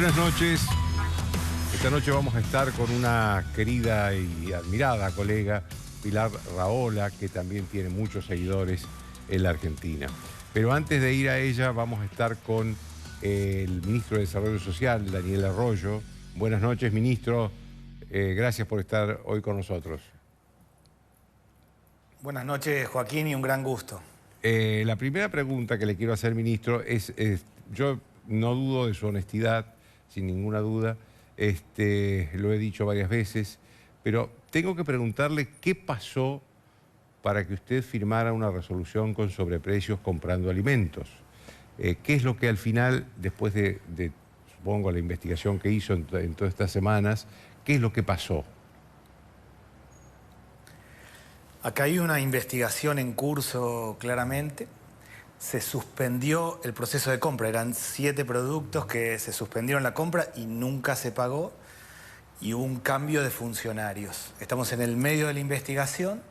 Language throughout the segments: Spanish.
Buenas noches. Esta noche vamos a estar con una querida y admirada colega, Pilar Rahola, que también tiene muchos seguidores en la Argentina. Pero antes de ir a ella, vamos a estar con el ministro de Desarrollo Social, Daniel Arroyo. Buenas noches, ministro. Gracias por estar hoy con nosotros. Buenas noches, Joaquín, y un gran gusto. La primera pregunta que le quiero hacer, ministro, yo no dudo de su honestidad, sin ninguna duda, lo he dicho varias veces, pero tengo que preguntarle qué pasó para que usted firmara una resolución con sobreprecios comprando alimentos. ¿Qué es lo que al final, después de supongo, la investigación que hizo en todas estas semanas, qué es lo que pasó? Acá hay una investigación en curso, claramente. Se suspendió el proceso de compra. Eran 7 productos que se suspendieron la compra y nunca se pagó. Y hubo un cambio de funcionarios. Estamos en el medio de la investigación,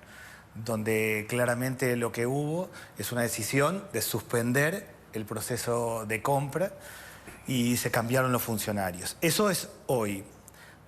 donde claramente lo que hubo es una decisión de suspender el proceso de compra y se cambiaron los funcionarios. Eso es hoy.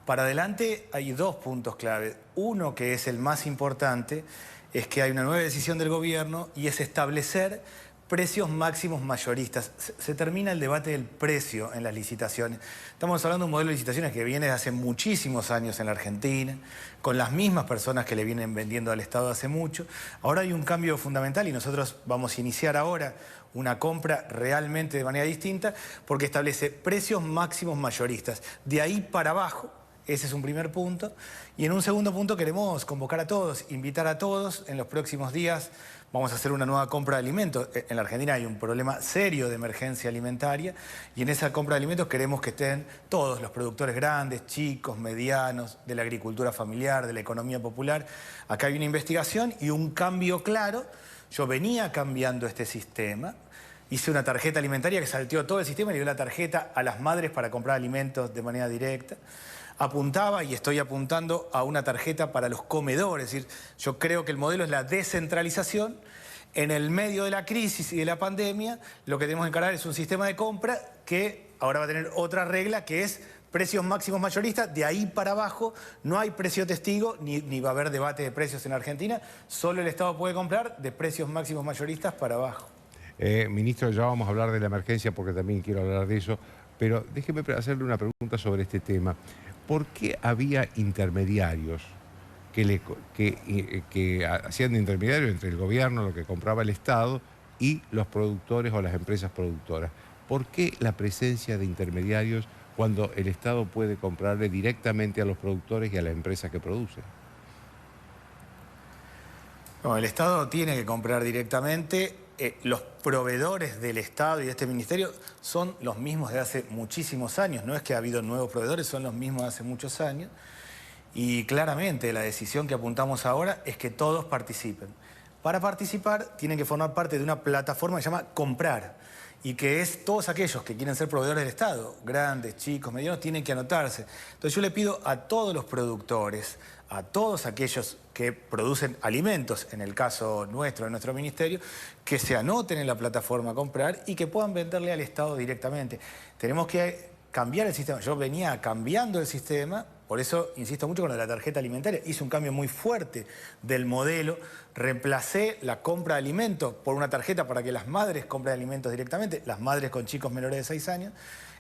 Para adelante hay 2 puntos clave. Uno, que es el más importante, es que hay una nueva decisión del gobierno y es establecer precios máximos mayoristas. Se termina el debate del precio en las licitaciones. Estamos hablando de un modelo de licitaciones que viene de hace muchísimos años en la Argentina, con las mismas personas que le vienen vendiendo al Estado hace mucho. Ahora hay un cambio fundamental y nosotros vamos a iniciar ahora una compra realmente de manera distinta porque establece precios máximos mayoristas. De ahí para abajo. Ese es un primer punto. Y en un segundo punto queremos convocar a todos, invitar a todos. En los próximos días vamos a hacer una nueva compra de alimentos. En la Argentina hay un problema serio de emergencia alimentaria y en esa compra de alimentos queremos que estén todos los productores grandes, chicos, medianos, de la agricultura familiar, de la economía popular. Acá hay una investigación y un cambio claro. Yo venía cambiando este sistema. Hice una tarjeta alimentaria que salteó todo el sistema y le dio la tarjeta a las madres para comprar alimentos de manera directa. Apuntaba y estoy apuntando a una tarjeta para los comedores. Es decir, yo creo que el modelo es la descentralización. En el medio de la crisis y de la pandemia, lo que tenemos que encarar es un sistema de compra que ahora va a tener otra regla, que es precios máximos mayoristas. De ahí para abajo no hay precio testigo, ni va a haber debate de precios en Argentina. Solo el Estado puede comprar de precios máximos mayoristas para abajo. Ministro, ya vamos a hablar de la emergencia porque también quiero hablar de eso, pero déjeme hacerle una pregunta sobre este tema. ¿Por qué había intermediarios que hacían de intermediario entre el gobierno, lo que compraba el Estado, y los productores o las empresas productoras? ¿Por qué la presencia de intermediarios cuando el Estado puede comprarle directamente a los productores y a las empresas que producen? No, el Estado tiene que comprar directamente. Los proveedores del Estado y de este ministerio son los mismos de hace muchísimos años. No es que ha habido nuevos proveedores, son los mismos de hace muchos años. Y claramente la decisión que apuntamos ahora es que todos participen. Para participar tienen que formar parte de una plataforma que se llama Comprar y que es todos aquellos que quieren ser proveedores del Estado, grandes, chicos, medianos, tienen que anotarse. Entonces yo le pido a todos los productores, a todos aquellos que producen alimentos, en el caso nuestro, de nuestro ministerio, que se anoten en la plataforma Comprar y que puedan venderle al Estado directamente. Tenemos que cambiar el sistema. Yo venía cambiando el sistema, por eso insisto mucho con lo de la tarjeta alimentaria. Hice un cambio muy fuerte del modelo, reemplacé la compra de alimentos por una tarjeta para que las madres compren alimentos directamente, las madres con chicos menores de 6 años.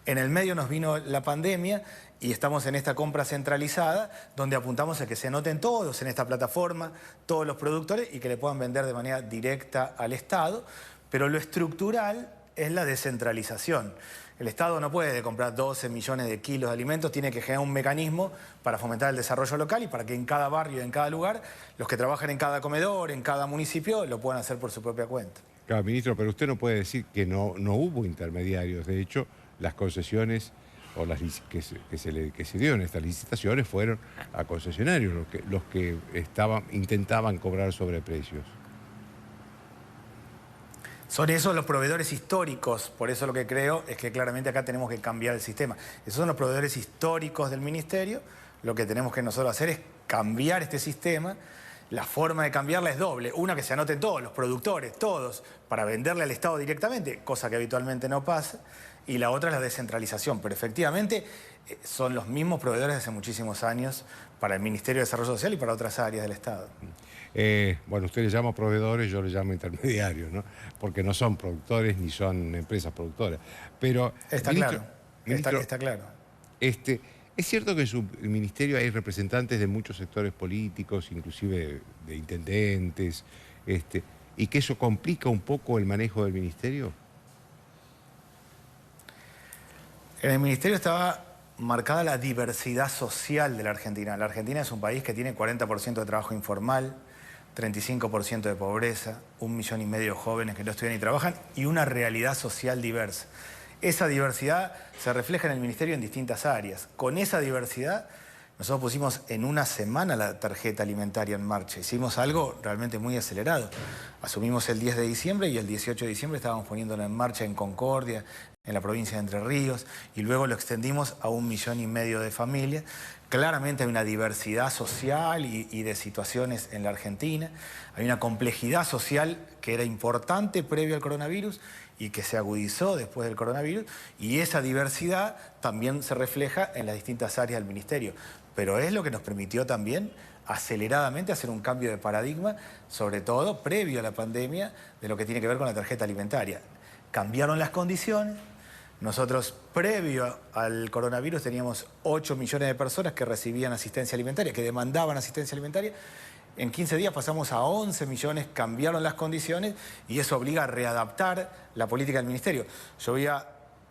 En el medio nos vino la pandemia y estamos en esta compra centralizada donde apuntamos a que se anoten todos en esta plataforma, todos los productores y que le puedan vender de manera directa al Estado. Pero lo estructural es la descentralización. El Estado no puede comprar 12 millones de kilos de alimentos, tiene que generar un mecanismo para fomentar el desarrollo local y para que en cada barrio, en cada lugar, los que trabajan en cada comedor, en cada municipio, lo puedan hacer por su propia cuenta. Claro, ministro, pero usted no puede decir que no hubo intermediarios. De hecho, las concesiones o que se dieron estas licitaciones fueron a concesionarios, los que intentaban cobrar sobreprecios. Son esos los proveedores históricos, por eso lo que creo es que claramente acá tenemos que cambiar el sistema. Esos son los proveedores históricos del ministerio, lo que tenemos que nosotros hacer es cambiar este sistema La forma de cambiarla es doble. Una, que se anoten todos, los productores, todos, para venderle al Estado directamente, cosa que habitualmente no pasa. Y la otra es la descentralización. Pero efectivamente son los mismos proveedores de hace muchísimos años para el Ministerio de Desarrollo Social y para otras áreas del Estado. Bueno, usted le llama proveedores, yo le llamo intermediarios, ¿no? Porque no son productores ni son empresas productoras. Pero, Está ministro, claro, ministro, está claro. ¿Es cierto que en su ministerio hay representantes de muchos sectores políticos, inclusive de intendentes, y que eso complica un poco el manejo del ministerio? En el ministerio estaba marcada la diversidad social de la Argentina. La Argentina es un país que tiene 40% de trabajo informal, 35% de pobreza, 1,5 millones de jóvenes que no estudian ni trabajan y una realidad social diversa. Esa diversidad se refleja en el ministerio en distintas áreas. Con esa diversidad, nosotros pusimos en una semana la tarjeta alimentaria en marcha. Hicimos algo realmente muy acelerado. Asumimos el 10 de diciembre y el 18 de diciembre estábamos poniéndolo en marcha en Concordia, en la provincia de Entre Ríos, y luego lo extendimos a 1,5 millones de familias. Claramente hay una diversidad social y de situaciones en la Argentina. Hay una complejidad social que era importante previo al coronavirus y que se agudizó después del coronavirus, y esa diversidad también se refleja en las distintas áreas del ministerio. Pero es lo que nos permitió también aceleradamente hacer un cambio de paradigma, sobre todo previo a la pandemia, de lo que tiene que ver con la tarjeta alimentaria. Cambiaron las condiciones. Nosotros, previo al coronavirus, teníamos 8 millones de personas que recibían asistencia alimentaria, que demandaban asistencia alimentaria. En 15 días pasamos a 11 millones, cambiaron las condiciones y eso obliga a readaptar la política del ministerio. Yo había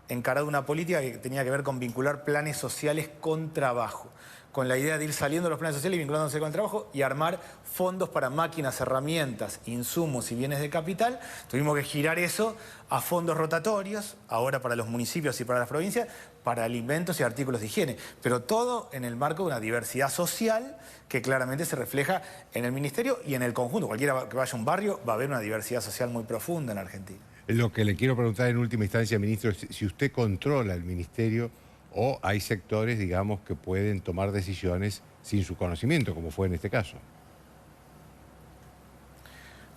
encarado una política que tenía que ver con vincular planes sociales con trabajo, con la idea de ir saliendo de los planes sociales y vinculándose con el trabajo y armar fondos para máquinas, herramientas, insumos y bienes de capital. Tuvimos que girar eso a fondos rotatorios, ahora para los municipios y para las provincias, para alimentos y artículos de higiene. Pero todo en el marco de una diversidad social que claramente se refleja en el ministerio y en el conjunto. Cualquiera que vaya a un barrio va a haber una diversidad social muy profunda en Argentina. Lo que le quiero preguntar en última instancia, ministro, es si usted controla el ministerio o hay sectores, digamos, que pueden tomar decisiones sin su conocimiento, como fue en este caso.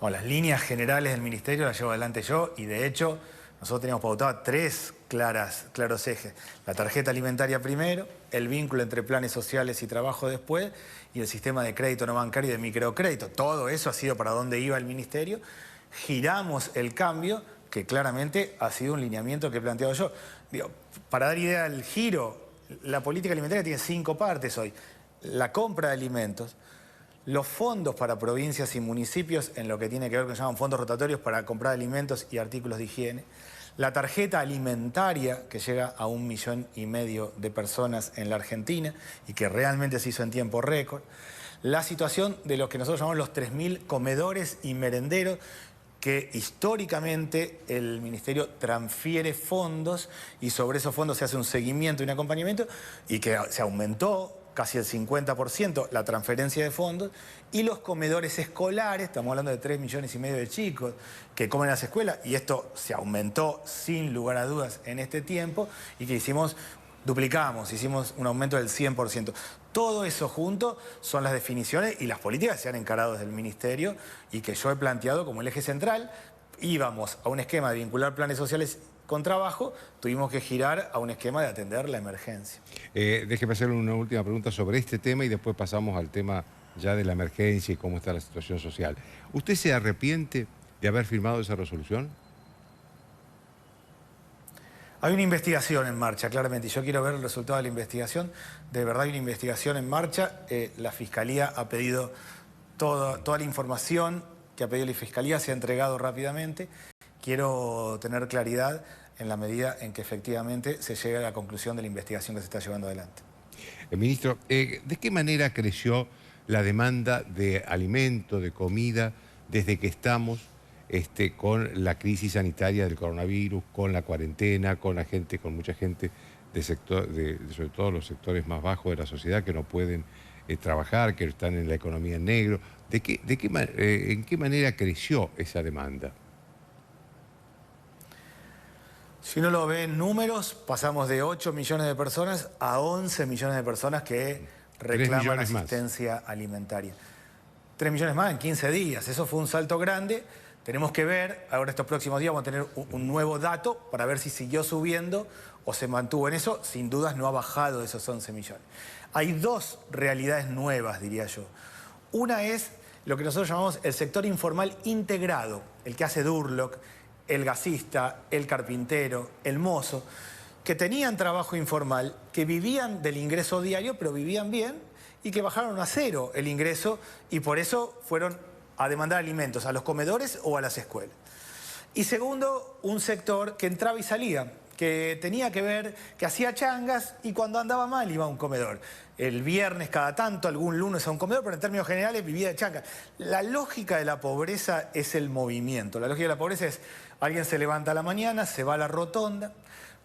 Bueno, las líneas generales del ministerio las llevo adelante yo y de hecho nosotros teníamos pautado 3 claros ejes. La tarjeta alimentaria primero, el vínculo entre planes sociales y trabajo después y el sistema de crédito no bancario y de microcrédito. Todo eso ha sido para dónde iba el ministerio. Giramos el cambio, que claramente ha sido un lineamiento que he planteado yo. Digo, para dar idea del giro, la política alimentaria tiene 5 partes hoy. La compra de alimentos, los fondos para provincias y municipios en lo que tiene que ver con lo que se llaman fondos rotatorios para comprar alimentos y artículos de higiene, la tarjeta alimentaria que llega a 1,5 millones de personas en la Argentina y que realmente se hizo en tiempo récord, la situación de lo que nosotros llamamos los 3.000 comedores y merenderos, que históricamente el ministerio transfiere fondos y sobre esos fondos se hace un seguimiento y un acompañamiento y que se aumentó casi el 50% la transferencia de fondos, y los comedores escolares, estamos hablando de 3,5 millones de chicos que comen en las escuelas, y esto se aumentó sin lugar a dudas en este tiempo, y que duplicamos, hicimos un aumento del 100%. Todo eso junto son las definiciones y las políticas que se han encarado desde el ministerio y que yo he planteado como el eje central. Íbamos a un esquema de vincular planes sociales con trabajo, tuvimos que girar a un esquema de atender la emergencia. Déjeme hacerle una última pregunta sobre este tema y después pasamos al tema ya de la emergencia y cómo está la situación social. ¿Usted se arrepiente de haber firmado esa resolución? Hay una investigación en marcha, claramente, y yo quiero ver el resultado de la investigación. De verdad hay una investigación en marcha. La Fiscalía ha pedido toda la información que ha pedido la Fiscalía, se ha entregado rápidamente. Quiero tener claridad en la medida en que efectivamente se llegue a la conclusión de la investigación que se está llevando adelante. Ministro, ¿de qué manera creció la demanda de alimento, de comida, desde que estamos con la crisis sanitaria del coronavirus, con la cuarentena, con mucha gente sobre todo los sectores más bajos de la sociedad que no pueden trabajar, que están en la economía en negro? ¿En qué manera creció esa demanda? Si uno lo ve en números, pasamos de 8 millones de personas a 11 millones de personas que reclaman asistencia alimentaria. 3 millones más en 15 días. Eso fue un salto grande. Tenemos que ver, ahora estos próximos días vamos a tener un nuevo dato para ver si siguió subiendo o se mantuvo en eso. Sin dudas no ha bajado de esos 11 millones. Hay dos realidades nuevas, diría yo. Una es lo que nosotros llamamos el sector informal integrado, el que hace Durlock, el gasista, el carpintero, el mozo, que tenían trabajo informal, que vivían del ingreso diario, pero vivían bien, y que bajaron a cero el ingreso y por eso fueron a demandar alimentos a los comedores o a las escuelas. Y segundo, un sector que entraba y salía, que tenía que ver, que hacía changas y cuando andaba mal iba a un comedor. El viernes cada tanto, algún lunes a un comedor, pero en términos generales vivía de changas. La lógica de la pobreza es el movimiento. La lógica de la pobreza es, alguien se levanta a la mañana, se va a la rotonda,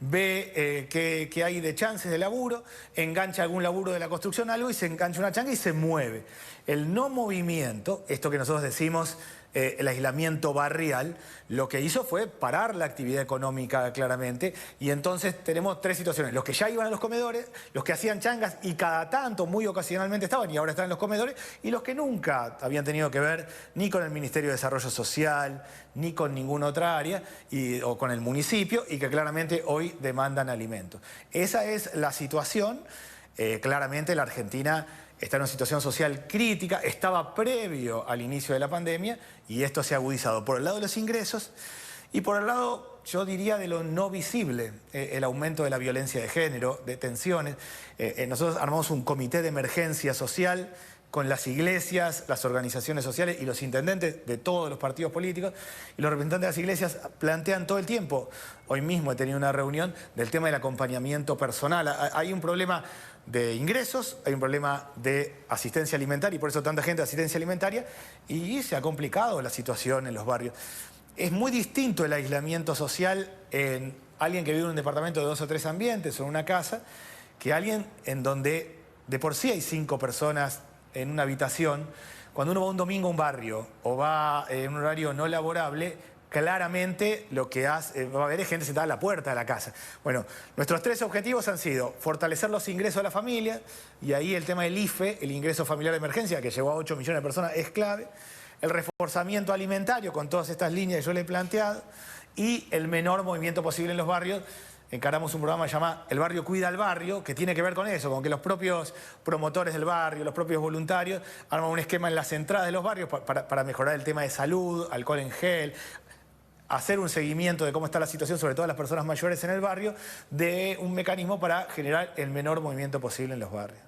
ve qué hay de chances de laburo, engancha algún laburo de la construcción, algo, y se engancha una changa y se mueve. El no movimiento, esto que nosotros decimos el aislamiento barrial, lo que hizo fue parar la actividad económica claramente, y entonces tenemos tres situaciones: los que ya iban a los comedores, los que hacían changas y cada tanto, muy ocasionalmente estaban y ahora están en los comedores, y los que nunca habían tenido que ver ni con el Ministerio de Desarrollo Social, ni con ninguna otra área, o con el municipio, y que claramente hoy demandan alimentos. Esa es la situación. Claramente la Argentina está en una situación social crítica, estaba previo al inicio de la pandemia y esto se ha agudizado por el lado de los ingresos y por el lado, yo diría, de lo no visible, el aumento de la violencia de género, de tensiones. Nosotros armamos un comité de emergencia social con las iglesias, las organizaciones sociales y los intendentes de todos los partidos políticos, y los representantes de las iglesias plantean todo el tiempo. Hoy mismo he tenido una reunión del tema del acompañamiento personal. Hay un problema de ingresos, hay un problema de asistencia alimentaria y por eso tanta gente de asistencia alimentaria, y se ha complicado la situación en los barrios. Es muy distinto el aislamiento social en alguien que vive en un departamento de 2 o 3 ambientes o en una casa, que alguien en donde de por sí hay 5 personas en una habitación. Cuando uno va un domingo a un barrio o va en un horario no laborable, claramente lo que va a haber es gente sentada a la puerta de la casa. Bueno, nuestros 3 objetivos han sido fortalecer los ingresos de la familia, y ahí el tema del IFE, el ingreso familiar de emergencia, que llegó a 8 millones de personas, es clave. El reforzamiento alimentario con todas estas líneas que yo le he planteado y el menor movimiento posible en los barrios. Encaramos un programa llamado El Barrio Cuida al Barrio, que tiene que ver con eso, con que los propios promotores del barrio, los propios voluntarios, arman un esquema en las entradas de los barrios para mejorar el tema de salud, alcohol en gel, hacer un seguimiento de cómo está la situación, sobre todo de las personas mayores en el barrio, de un mecanismo para generar el menor movimiento posible en los barrios.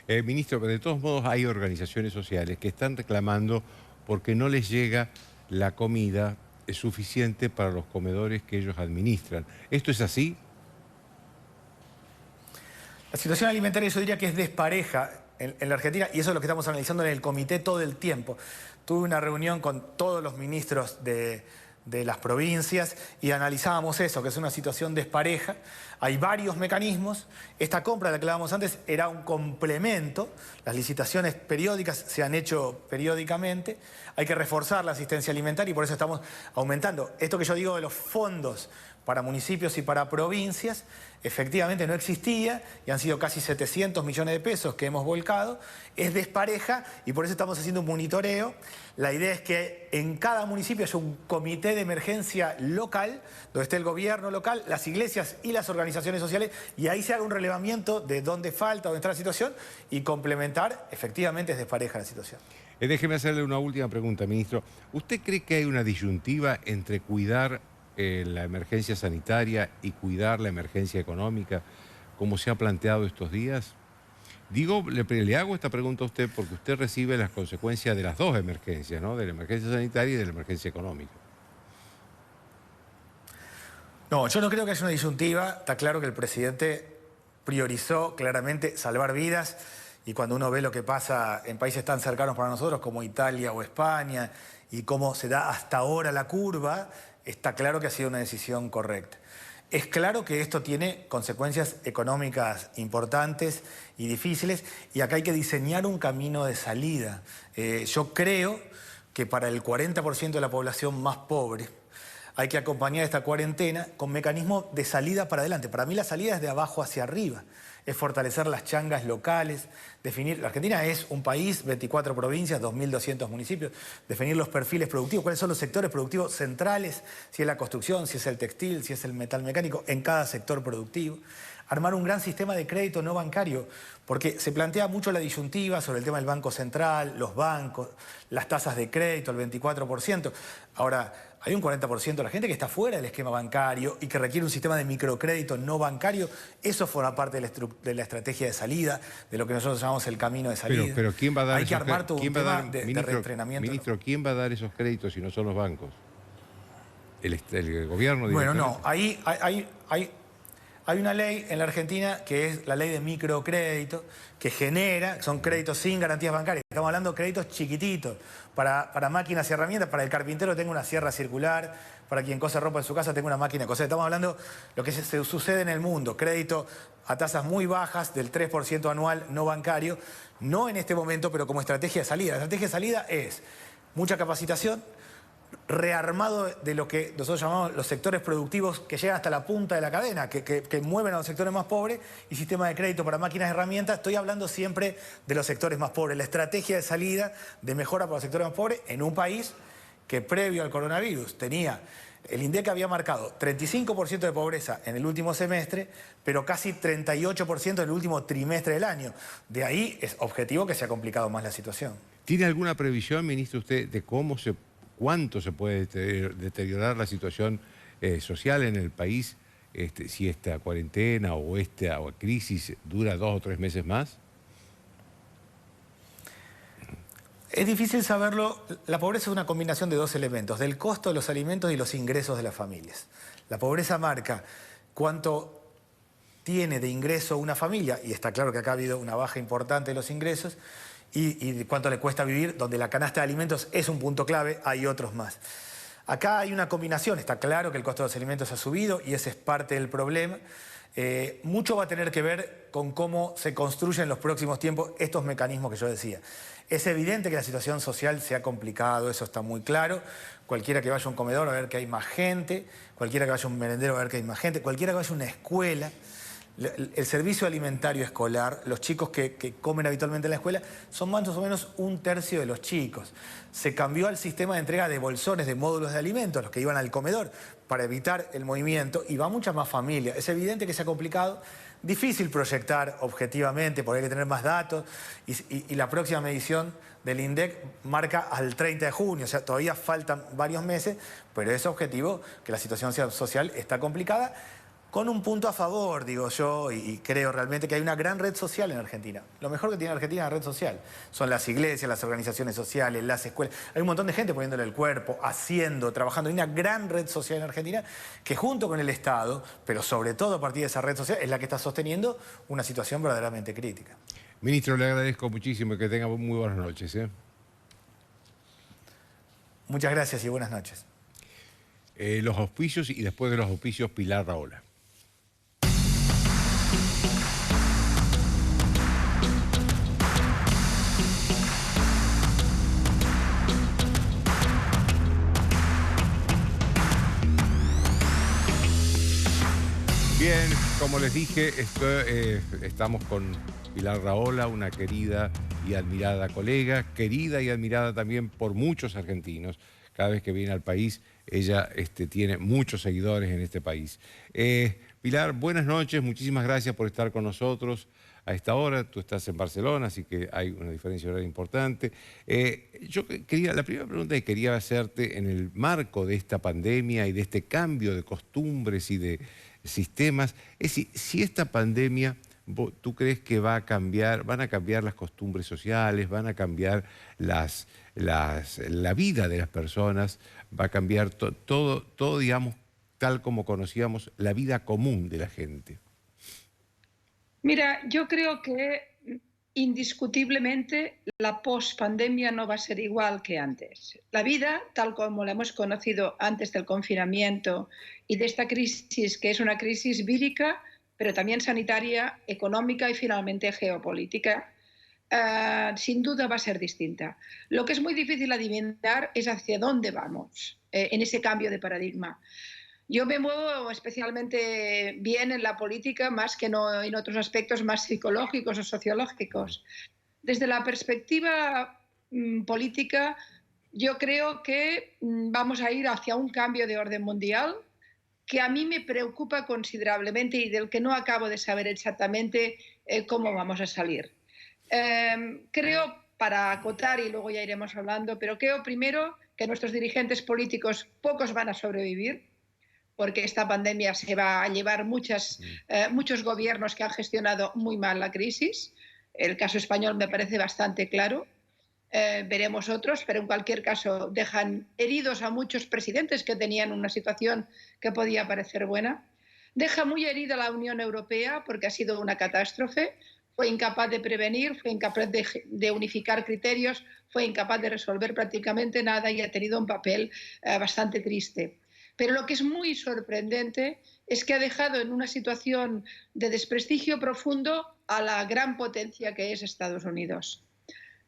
Ministro, de todos modos hay organizaciones sociales que están reclamando porque no les llega la comida suficiente para los comedores que ellos administran. ¿Esto es así? La situación alimentaria yo diría que es despareja en la Argentina, y eso es lo que estamos analizando en el comité todo el tiempo. Tuve una reunión con todos los ministros de las provincias y analizábamos eso, que es una situación despareja. Hay varios mecanismos. Esta compra de la que hablábamos antes era un complemento. Las licitaciones periódicas se han hecho periódicamente. Hay que reforzar la asistencia alimentaria y por eso estamos aumentando. Esto que yo digo de los fondos para municipios y para provincias, efectivamente no existía y han sido casi 700 millones de pesos que hemos volcado. Es despareja y por eso estamos haciendo un monitoreo. La idea es que en cada municipio haya un comité de emergencia local, donde esté el gobierno local, las iglesias y las organizaciones sociales, y ahí se haga un relevamiento de dónde falta, dónde está la situación, y complementar. Efectivamente es despareja la situación. Déjeme hacerle una última pregunta, ministro. ¿Usted cree que hay una disyuntiva entre cuidar la emergencia sanitaria y cuidar la emergencia económica, como se ha planteado estos días? Digo, le hago esta pregunta a usted porque usted recibe las consecuencias de las dos emergencias, ¿no? De la emergencia sanitaria y de la emergencia económica. No, yo no creo que haya una disyuntiva. Está claro que el presidente priorizó claramente salvar vidas, y cuando uno ve lo que pasa en países tan cercanos para nosotros como Italia o España y cómo se da hasta ahora la curva, está claro que ha sido una decisión correcta. Es claro que esto tiene consecuencias económicas importantes y difíciles, y acá hay que diseñar un camino de salida. Yo creo que para el 40% de la población más pobre hay que acompañar esta cuarentena con mecanismos de salida para adelante. Para mí la salida es de abajo hacia arriba. Es fortalecer las changas locales, definir... La Argentina es un país, 24 provincias, 2.200 municipios, definir los perfiles productivos, cuáles son los sectores productivos centrales, si es la construcción, si es el textil, si es el metal mecánico, en cada sector productivo. Armar un gran sistema de crédito no bancario, porque se plantea mucho la disyuntiva sobre el tema del Banco Central, los bancos, las tasas de crédito, el 24%. Ahora, hay un 40% de la gente que está fuera del esquema bancario y que requiere un sistema de microcrédito no bancario. Eso forma parte de la estrategia de salida, de lo que nosotros llamamos el camino de salida. Pero ¿quién va a dar Hay que armar todo un tema de ministro, reentrenamiento. Ministro, ¿quién va a dar esos créditos si no son los bancos? ¿El gobierno? Bueno, no, ahí hay una ley en la Argentina que es la ley de microcrédito, que genera, son créditos sin garantías bancarias. Estamos hablando de créditos chiquititos, para máquinas y herramientas, para el carpintero tengo una sierra circular, para quien cose ropa en su casa tengo una máquina de coser. Estamos hablando de lo que se sucede en el mundo, crédito a tasas muy bajas, del 3% anual no bancario, no en este momento, pero como estrategia de salida. La estrategia de salida es mucha capacitación, rearmado de lo que nosotros llamamos los sectores productivos que llegan hasta la punta de la cadena, que mueven a los sectores más pobres, y sistema de crédito para máquinas y herramientas. Estoy hablando siempre de los sectores más pobres, la estrategia de salida de mejora para los sectores más pobres en un país que previo al coronavirus tenía... El INDEC había marcado 35% de pobreza en el último semestre, pero casi 38% en el último trimestre del año. De ahí es objetivo que se ha complicado más la situación. ¿Tiene alguna previsión, ministro, usted, de cuánto se puede deteriorar la situación social en el país si esta cuarentena o esta crisis dura 2 o 3 meses más? Es difícil saberlo. La pobreza es una combinación de dos elementos, del costo de los alimentos y los ingresos de las familias. La pobreza marca cuánto tiene de ingreso una familia, y está claro que acá ha habido una baja importante de los ingresos, y cuánto le cuesta vivir, donde la canasta de alimentos es un punto clave, hay otros más. Acá hay una combinación, está claro que el costo de los alimentos ha subido y ese es parte del problema. Mucho va a tener que ver con cómo se construyen en los próximos tiempos estos mecanismos que yo decía. Es evidente que la situación social se ha complicado, eso está muy claro. Cualquiera que vaya a un comedor va a ver que hay más gente, cualquiera que vaya a un merendero va a ver que hay más gente, cualquiera que vaya a una escuela. El servicio alimentario escolar, los chicos que comen habitualmente en la escuela, son más o menos 1/3 de los chicos. Se cambió al sistema de entrega de bolsones, de módulos de alimentos, los que iban al comedor, para evitar el movimiento, y va mucha más familia. Es evidente que se ha complicado, difícil proyectar objetivamente, porque hay que tener más datos, y la próxima medición del INDEC marca al 30 de junio, o sea, todavía faltan varios meses, pero es objetivo que la situación social está complicada, con un punto a favor, digo yo, y creo realmente que hay una gran red social en Argentina. Lo mejor que tiene Argentina es la red social. Son las iglesias, las organizaciones sociales, las escuelas. Hay un montón de gente poniéndole el cuerpo, haciendo, trabajando. Hay una gran red social en Argentina que junto con el Estado, pero sobre todo a partir de esa red social, es la que está sosteniendo una situación verdaderamente crítica. Ministro, le agradezco muchísimo y que tenga muy buenas noches. Muchas gracias y buenas noches. Los auspicios y después de los auspicios, Pilar Rahola. Bien, como les dije, estamos con Pilar Rahola, una querida y admirada colega, querida y admirada también por muchos argentinos. Cada vez que viene al país, ella tiene muchos seguidores en este país. Pilar, buenas noches, muchísimas gracias por estar con nosotros a esta hora. Tú estás en Barcelona, así que hay una diferencia horaria importante. La primera pregunta que quería hacerte en el marco de esta pandemia y de este cambio de costumbres y de sistemas, es si esta pandemia, ¿tú crees que van a cambiar las costumbres sociales, van a cambiar la vida de las personas, va a cambiar todo, digamos, tal como conocíamos la vida común de la gente? Mira, yo creo que indiscutiblemente la pospandemia no va a ser igual que antes. La vida, tal como la hemos conocido antes del confinamiento y de esta crisis, que es una crisis vírica, pero también sanitaria, económica y finalmente geopolítica, sin duda va a ser distinta. Lo que es muy difícil adivinar es hacia dónde vamos en ese cambio de paradigma. Yo me muevo especialmente bien en la política, más que no en otros aspectos más psicológicos o sociológicos. Desde la perspectiva política, yo creo que vamos a ir hacia un cambio de orden mundial que a mí me preocupa considerablemente y del que no acabo de saber exactamente cómo vamos a salir. Creo, para acotar, y luego ya iremos hablando, pero creo primero que nuestros dirigentes políticos, pocos van a sobrevivir, porque esta pandemia se va a llevar muchos gobiernos que han gestionado muy mal la crisis. El caso español me parece bastante claro. Veremos otros, pero en cualquier caso dejan heridos a muchos presidentes que tenían una situación que podía parecer buena. Deja muy herida a la Unión Europea porque ha sido una catástrofe. Fue incapaz de prevenir, fue incapaz de unificar criterios, fue incapaz de resolver prácticamente nada y ha tenido un papel bastante triste. Pero lo que es muy sorprendente es que ha dejado en una situación de desprestigio profundo a la gran potencia que es Estados Unidos.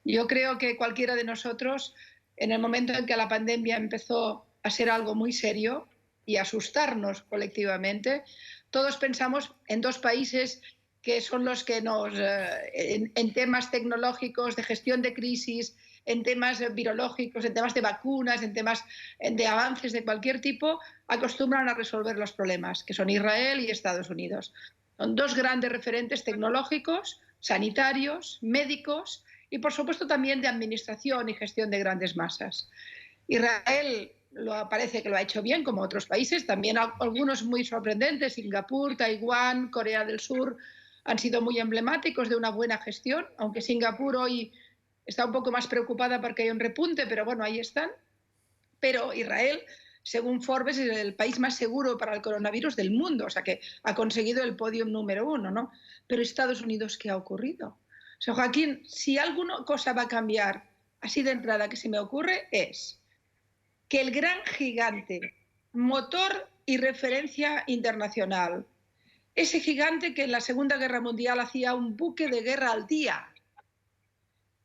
Yo creo que cualquiera de nosotros, en el momento en que la pandemia empezó a ser algo muy serio y asustarnos colectivamente, todos pensamos en dos países que son los que en temas tecnológicos, de gestión de crisis, en temas virológicos, en temas de vacunas, en temas de avances de cualquier tipo, acostumbran a resolver los problemas, que son Israel y Estados Unidos. Son dos grandes referentes tecnológicos, sanitarios, médicos y, por supuesto, también de administración y gestión de grandes masas. Israel parece que lo ha hecho bien, como otros países, también algunos muy sorprendentes, Singapur, Taiwán, Corea del Sur, han sido muy emblemáticos de una buena gestión, aunque Singapur hoy está un poco más preocupada porque hay un repunte, pero bueno, ahí están. Pero Israel, según Forbes, es el país más seguro para el coronavirus del mundo, o sea que ha conseguido el podio número 1, ¿no? Pero Estados Unidos, ¿qué ha ocurrido? O sea, Joaquín, si alguna cosa va a cambiar así de entrada que se me ocurre es que el gran gigante, motor y referencia internacional, ese gigante que en la Segunda Guerra Mundial hacía un buque de guerra al día,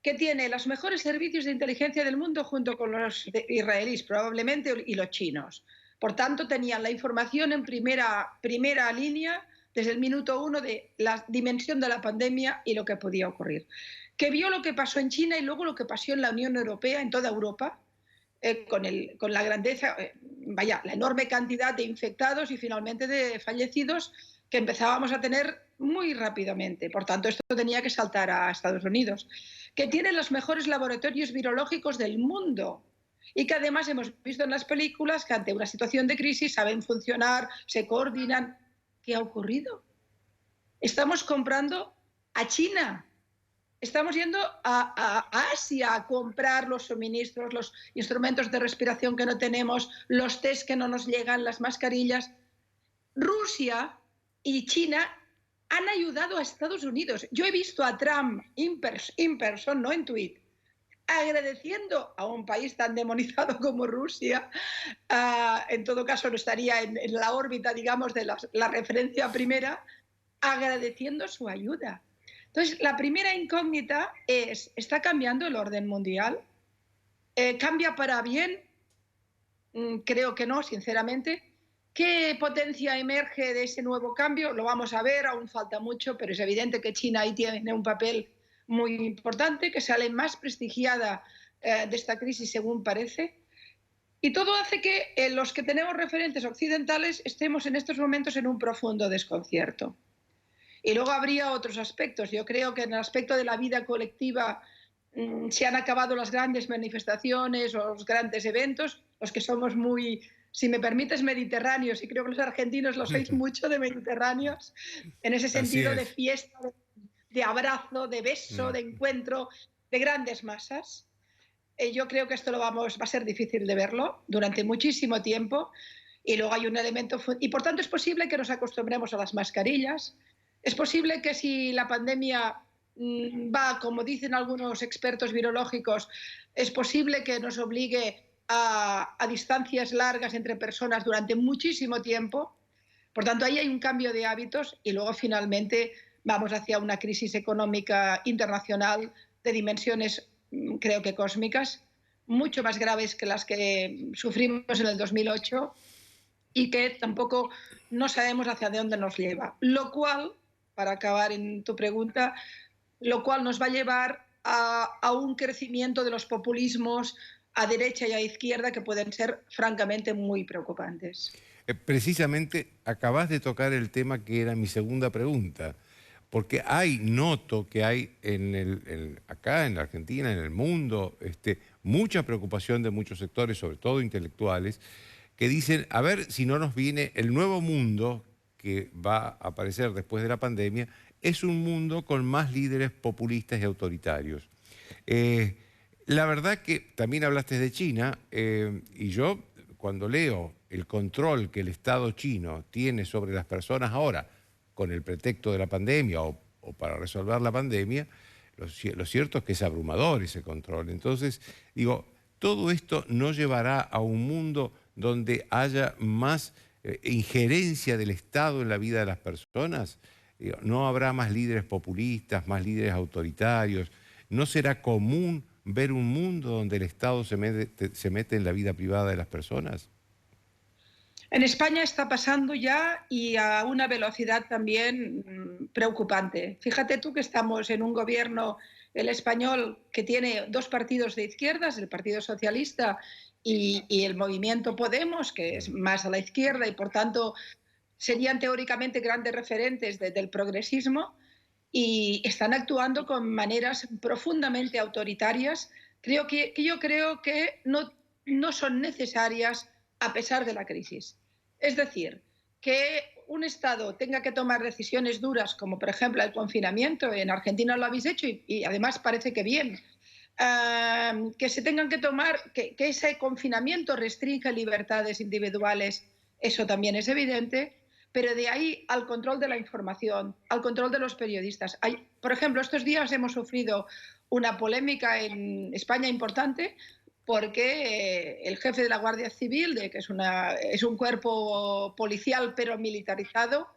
que tiene los mejores servicios de inteligencia del mundo junto con los israelíes probablemente y los chinos. Por tanto, tenían la información en primera línea desde el minuto 1 de la dimensión de la pandemia y lo que podía ocurrir. Que vio lo que pasó en China y luego lo que pasó en la Unión Europea, en toda Europa, con la grandeza, la enorme cantidad de infectados y finalmente de fallecidos que empezábamos a tener muy rápidamente. Por tanto, esto tenía que saltar a Estados Unidos, que tiene los mejores laboratorios virológicos del mundo y que además hemos visto en las películas que ante una situación de crisis saben funcionar, se coordinan. ¿Qué ha ocurrido? Estamos comprando a China. Estamos yendo a Asia a comprar los suministros, los instrumentos de respiración que no tenemos, los test que no nos llegan, las mascarillas. Rusia y China han ayudado a Estados Unidos. Yo he visto a Trump in person, no en tweet, agradeciendo a un país tan demonizado como Rusia, en todo caso no estaría en la órbita, digamos, de la referencia primera, agradeciendo su ayuda. Entonces, la primera incógnita es, ¿está cambiando el orden mundial? ¿Cambia para bien? Creo que no, sinceramente. ¿Qué potencia emerge de ese nuevo cambio? Lo vamos a ver, aún falta mucho, pero es evidente que China ahí tiene un papel muy importante, que sale más prestigiada de esta crisis, según parece. Y todo hace que los que tenemos referentes occidentales estemos en estos momentos en un profundo desconcierto. Y luego habría otros aspectos. Yo creo que en el aspecto de la vida colectiva se han acabado las grandes manifestaciones o los grandes eventos, los que somos muy, si me permites, mediterráneos, y creo que los argentinos lo sois mucho de mediterráneos, en ese sentido de fiesta, de abrazo, de beso, de encuentro, de grandes masas. Yo creo que esto va a ser difícil de verlo durante muchísimo tiempo. Y luego hay un elemento, y por tanto es posible que nos acostumbremos a las mascarillas. Es posible que si la pandemia va, como dicen algunos expertos virológicos, es posible que nos obligue a distancias largas entre personas durante muchísimo tiempo. Por tanto, ahí hay un cambio de hábitos y luego finalmente vamos hacia una crisis económica internacional de dimensiones, creo que cósmicas, mucho más graves que las que sufrimos en el 2008 y que tampoco no sabemos hacia dónde nos lleva. Lo cual, para acabar en tu pregunta, lo cual nos va a llevar a un crecimiento de los populismos a derecha y a izquierda que pueden ser francamente muy preocupantes. Precisamente acabas de tocar el tema que era mi segunda pregunta, porque noto que hay acá en la Argentina, en el mundo, mucha preocupación de muchos sectores, sobre todo intelectuales, que dicen, a ver si no nos viene el nuevo mundo que va a aparecer después de la pandemia, es un mundo con más líderes populistas y autoritarios. La verdad que también hablaste de China, y yo cuando leo el control que el Estado chino tiene sobre las personas ahora, con el pretexto de la pandemia o para resolver la pandemia, lo cierto es que es abrumador ese control. Entonces, digo, todo esto no llevará a un mundo donde haya más injerencia del Estado en la vida de las personas. Digo, no habrá más líderes populistas, más líderes autoritarios. No será común ver un mundo donde el Estado se mete en la vida privada de las personas. En España está pasando ya y a una velocidad también preocupante. Fíjate tú que estamos en un gobierno, el español, que tiene dos partidos de izquierdas, el Partido Socialista y el Movimiento Podemos, que es más a la izquierda y por tanto serían teóricamente grandes referentes del progresismo, y están actuando con maneras profundamente autoritarias. Yo creo que no son necesarias a pesar de la crisis. Es decir, que un Estado tenga que tomar decisiones duras, como por ejemplo el confinamiento, en Argentina lo habéis hecho y además parece que bien, que se tengan que tomar, que ese confinamiento restrinja libertades individuales, eso también es evidente, pero de ahí al control de la información, al control de los periodistas. Por ejemplo, estos días hemos sufrido una polémica en España importante porque el jefe de la Guardia Civil, que es un cuerpo policial pero militarizado,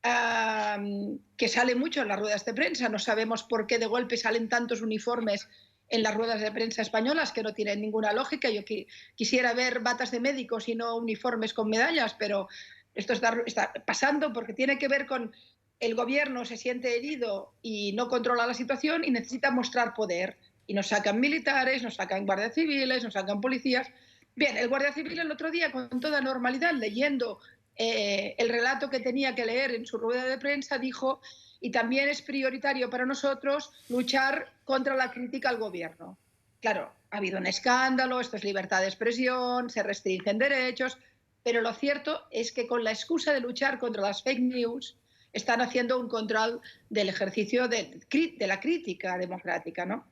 que sale mucho en las ruedas de prensa. No sabemos por qué de golpe salen tantos uniformes en las ruedas de prensa españolas, que no tienen ninguna lógica. Yo quisiera ver batas de médicos y no uniformes con medallas, pero esto está pasando porque tiene que ver con el gobierno se siente herido y no controla la situación y necesita mostrar poder. Y nos sacan militares, nos sacan guardias civiles, nos sacan policías. Bien, el guardia civil el otro día, con toda normalidad, leyendo el relato que tenía que leer en su rueda de prensa, dijo, y también es prioritario para nosotros luchar contra la crítica al gobierno. Claro, ha habido un escándalo, esto es libertad de expresión, se restringen derechos, pero lo cierto es que con la excusa de luchar contra las fake news están haciendo un control del ejercicio de la crítica democrática, ¿no?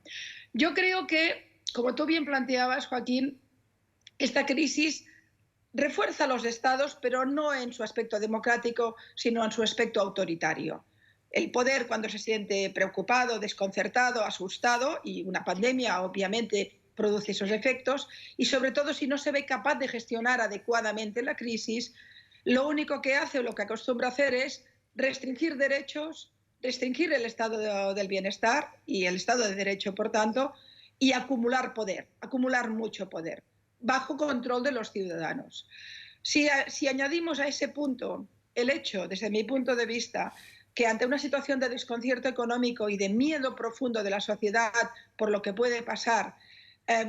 Yo creo que, como tú bien planteabas, Joaquín, esta crisis refuerza a los estados, pero no en su aspecto democrático, sino en su aspecto autoritario. El poder, cuando se siente preocupado, desconcertado, asustado, y una pandemia obviamente produce esos efectos, y sobre todo si no se ve capaz de gestionar adecuadamente la crisis, lo único que hace o lo que acostumbra hacer es restringir derechos, restringir el estado del bienestar y el estado de derecho, por tanto, y acumular poder, acumular mucho poder, bajo control de los ciudadanos. Si añadimos a ese punto el hecho, desde mi punto de vista, que ante una situación de desconcierto económico y de miedo profundo de la sociedad por lo que puede pasar,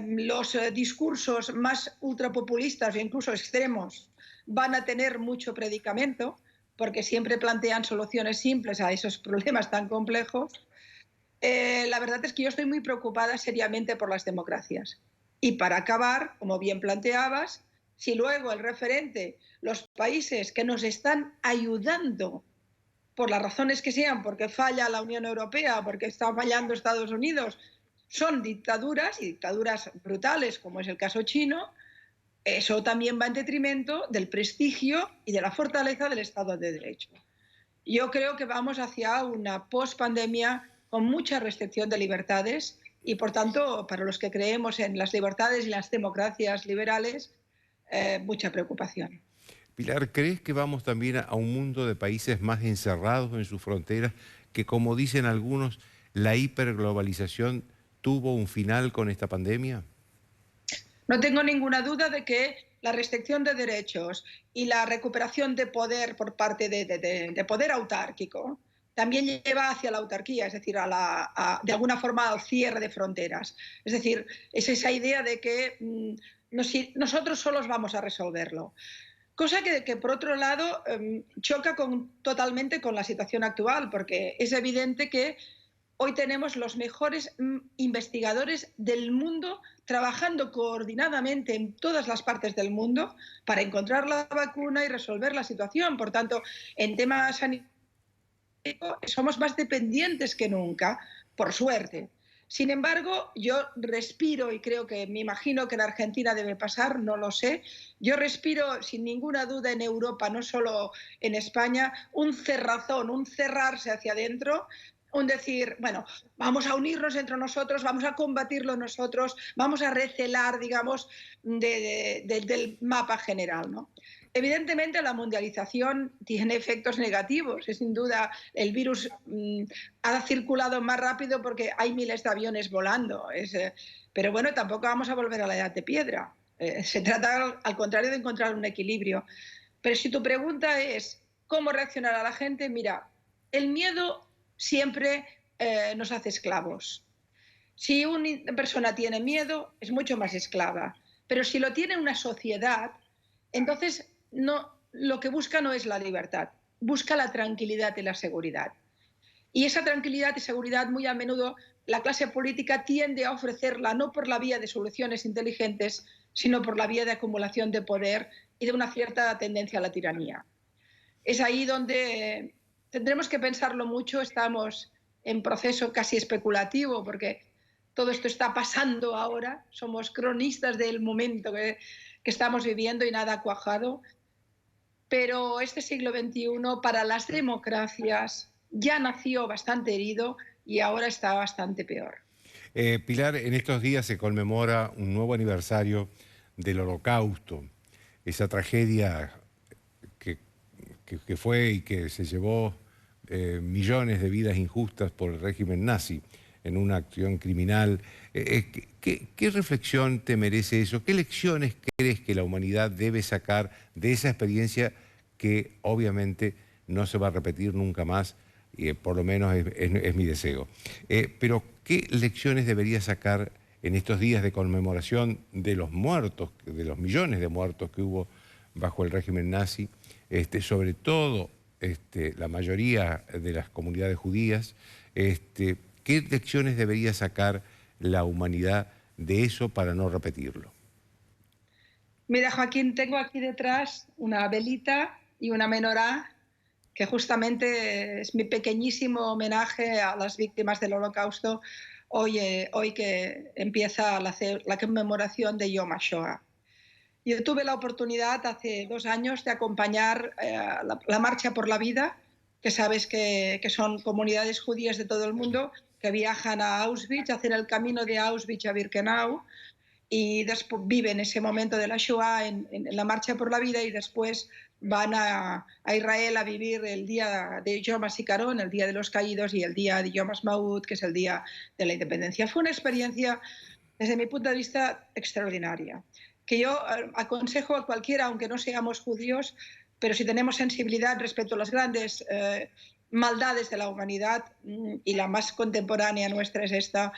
los discursos más ultrapopulistas e incluso extremos van a tener mucho predicamento, porque siempre plantean soluciones simples a esos problemas tan complejos, la verdad es que yo estoy muy preocupada seriamente por las democracias. Y para acabar, como bien planteabas, si luego el referente, los países que nos están ayudando, por las razones que sean, porque falla la Unión Europea, porque está fallando Estados Unidos, son dictaduras, y dictaduras brutales, como es el caso chino, eso también va en detrimento del prestigio y de la fortaleza del Estado de Derecho. Yo creo que vamos hacia una post-pandemia con mucha restricción de libertades y, por tanto, para los que creemos en las libertades y las democracias liberales, mucha preocupación. Pilar, ¿crees que vamos también a un mundo de países más encerrados en sus fronteras, que, como dicen algunos, ¿La hiperglobalización tuvo un final con esta pandemia? No tengo ninguna duda de que la restricción de derechos y la recuperación de poder por parte de poder autárquico también lleva hacia la autarquía, es decir, de alguna forma al cierre de fronteras. Es decir, es esa idea de que nosotros solos vamos a resolverlo. Cosa que por otro lado, choca totalmente con la situación actual, porque es evidente que hoy tenemos los mejores investigadores del mundo trabajando coordinadamente en todas las partes del mundo para encontrar la vacuna y resolver la situación. Por tanto, en temas sanitarios somos más dependientes que nunca, por suerte. Sin embargo, yo respiro, y me imagino que en Argentina debe pasar, no lo sé, yo respiro sin ninguna duda en Europa, no solo en España, un cerrazón, un cerrarse hacia adentro, un decir, bueno, vamos a unirnos entre nosotros, vamos a combatirlo nosotros, vamos a recelar, digamos, del mapa general, ¿no? Evidentemente la mundialización tiene efectos negativos, sin duda el virus ha circulado más rápido porque hay miles de aviones volando, pero bueno, tampoco vamos a volver a la edad de piedra. Se trata, al contrario, de encontrar un equilibrio. Pero si tu pregunta es cómo reaccionar a la gente, mira, el miedo siempre nos hace esclavos. Si una persona tiene miedo, es mucho más esclava. Pero si lo tiene una sociedad, entonces lo que busca no es la libertad, busca la tranquilidad y la seguridad. Y esa tranquilidad y seguridad muy a menudo la clase política tiende a ofrecerla no por la vía de soluciones inteligentes, sino por la vía de acumulación de poder y de una cierta tendencia a la tiranía. Es ahí donde tendremos que pensarlo mucho, estamos en proceso casi especulativo porque todo esto está pasando ahora, somos cronistas del momento que estamos viviendo y nada ha cuajado. Pero este siglo XXI para las democracias ya nació bastante herido y ahora está bastante peor. Pilar, en estos días se conmemora un nuevo aniversario del Holocausto, esa tragedia que fue y que se llevó millones de vidas injustas por el régimen nazi en una acción criminal. ¿Qué reflexión te merece eso? ¿Qué lecciones crees que la humanidad debe sacar de esa experiencia que obviamente no se va a repetir nunca más? Y por lo menos es mi deseo. Pero ¿qué lecciones debería sacar en estos días de conmemoración de los muertos, de los millones de muertos que hubo bajo el régimen nazi, sobre todo la mayoría de las comunidades judías? ¿Qué lecciones debería sacar la humanidad de eso para no repetirlo? Mira, Joaquín, tengo aquí detrás una velita y una menorá que justamente es mi pequeñísimo homenaje a las víctimas del Holocausto hoy que empieza la conmemoración de Yom HaShoah. Yo tuve la oportunidad hace 2 años de acompañar la Marcha por la Vida, que sabes que son comunidades judías de todo el mundo que viajan a Auschwitz, hacen el camino de Auschwitz a Birkenau y después viven ese momento de la Shoah en la Marcha por la Vida y después van a Israel a vivir el día de Yom HaZikaron, el Día de los Caídos, y el día de Yom HaAtzmaut, que es el Día de la Independencia. Fue una experiencia, desde mi punto de vista, extraordinaria, que yo aconsejo a cualquiera, aunque no seamos judíos, pero si tenemos sensibilidad respecto a las grandes maldades de la humanidad, y la más contemporánea nuestra es esta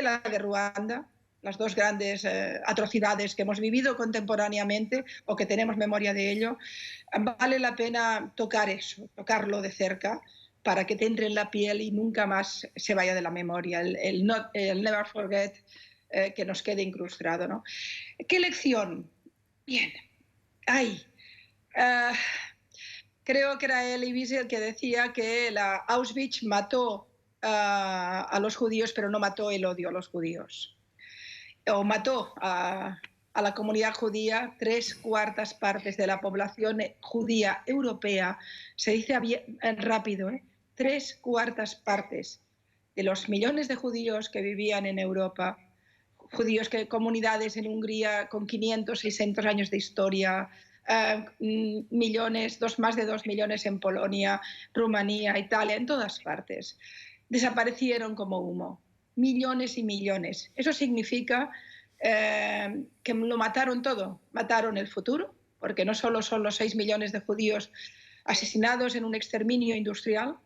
la de Ruanda, las 2 grandes atrocidades que hemos vivido contemporáneamente o que tenemos memoria de ello, vale la pena tocar eso, tocarlo de cerca para que te entre en la piel y nunca más se vaya de la memoria, el never forget, que nos quede incrustado, ¿no? ¿Qué lección? Bien, creo que era Elie Wiesel el que decía que la Auschwitz mató a los judíos, pero no mató el odio a los judíos. O mató a la comunidad judía, 3/4 partes de la población judía europea, se dice rápido, 3/4 partes de los millones de judíos que vivían en Europa, comunidades en Hungría con 500, 600 años de historia, millones, más de 2 millones en Polonia, Rumanía, Italia, en todas partes. desaparecieron como humo. Millones y millones. Eso significa que lo mataron todo. Mataron el futuro, porque no solo son los 6 millones de judíos asesinados en un exterminio industrial,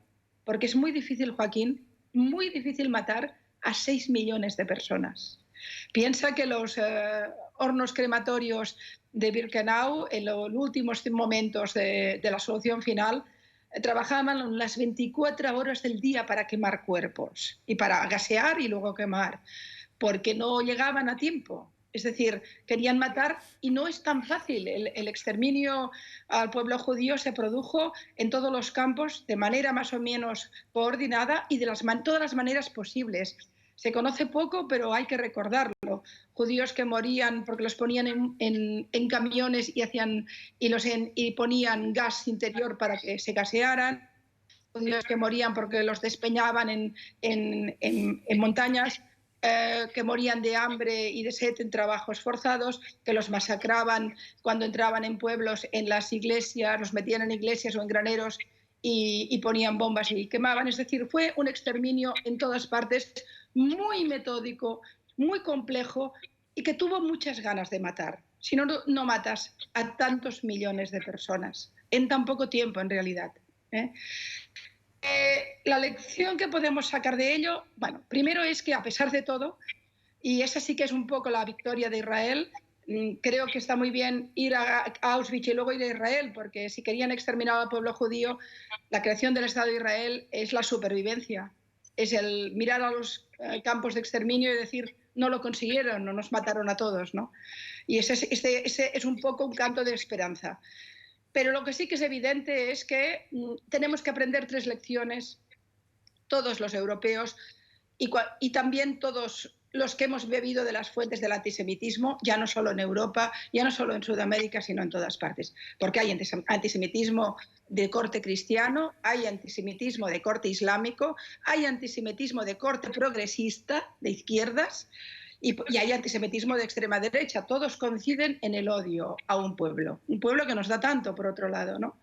porque es muy difícil, Joaquín, muy difícil matar a 6 millones de personas. Piensa que los hornos crematorios de Birkenau, en los últimos momentos de la solución final, trabajaban las 24 horas del día para quemar cuerpos y para gasear y luego quemar, porque no llegaban a tiempo. Es decir, querían matar y no es tan fácil. El exterminio al pueblo judío se produjo en todos los campos de manera más o menos coordinada y de todas las maneras posibles. Se conoce poco, pero hay que recordarlo. Judíos que morían porque los ponían en camiones y ponían gas interior para que se gasearan. Judíos que morían porque los despeñaban en montañas. Que morían de hambre y de sed en trabajos forzados, que los masacraban cuando entraban en pueblos, en las iglesias, los metían en iglesias o en graneros y ponían bombas y quemaban. Es decir, fue un exterminio en todas partes, muy metódico, muy complejo y que tuvo muchas ganas de matar. Si no, no matas a tantos millones de personas en tan poco tiempo, en realidad. La lección que podemos sacar de ello, bueno, primero es que a pesar de todo, y esa sí que es un poco la victoria de Israel, creo que está muy bien ir a Auschwitz y luego ir a Israel, porque si querían exterminar al pueblo judío, la creación del Estado de Israel es la supervivencia, es el mirar a los campos de exterminio y decir, no lo consiguieron, no nos mataron a todos, ¿no? Y ese es un poco un canto de esperanza. Pero lo que sí que es evidente es que tenemos que aprender 3 lecciones, todos los europeos y también todos los que hemos bebido de las fuentes del antisemitismo, ya no solo en Europa, ya no solo en Sudamérica, sino en todas partes. Porque hay antisemitismo de corte cristiano, hay antisemitismo de corte islámico, hay antisemitismo de corte progresista, de izquierdas, y hay antisemitismo de extrema derecha. Todos coinciden en el odio a un pueblo que nos da tanto, por otro lado, ¿no?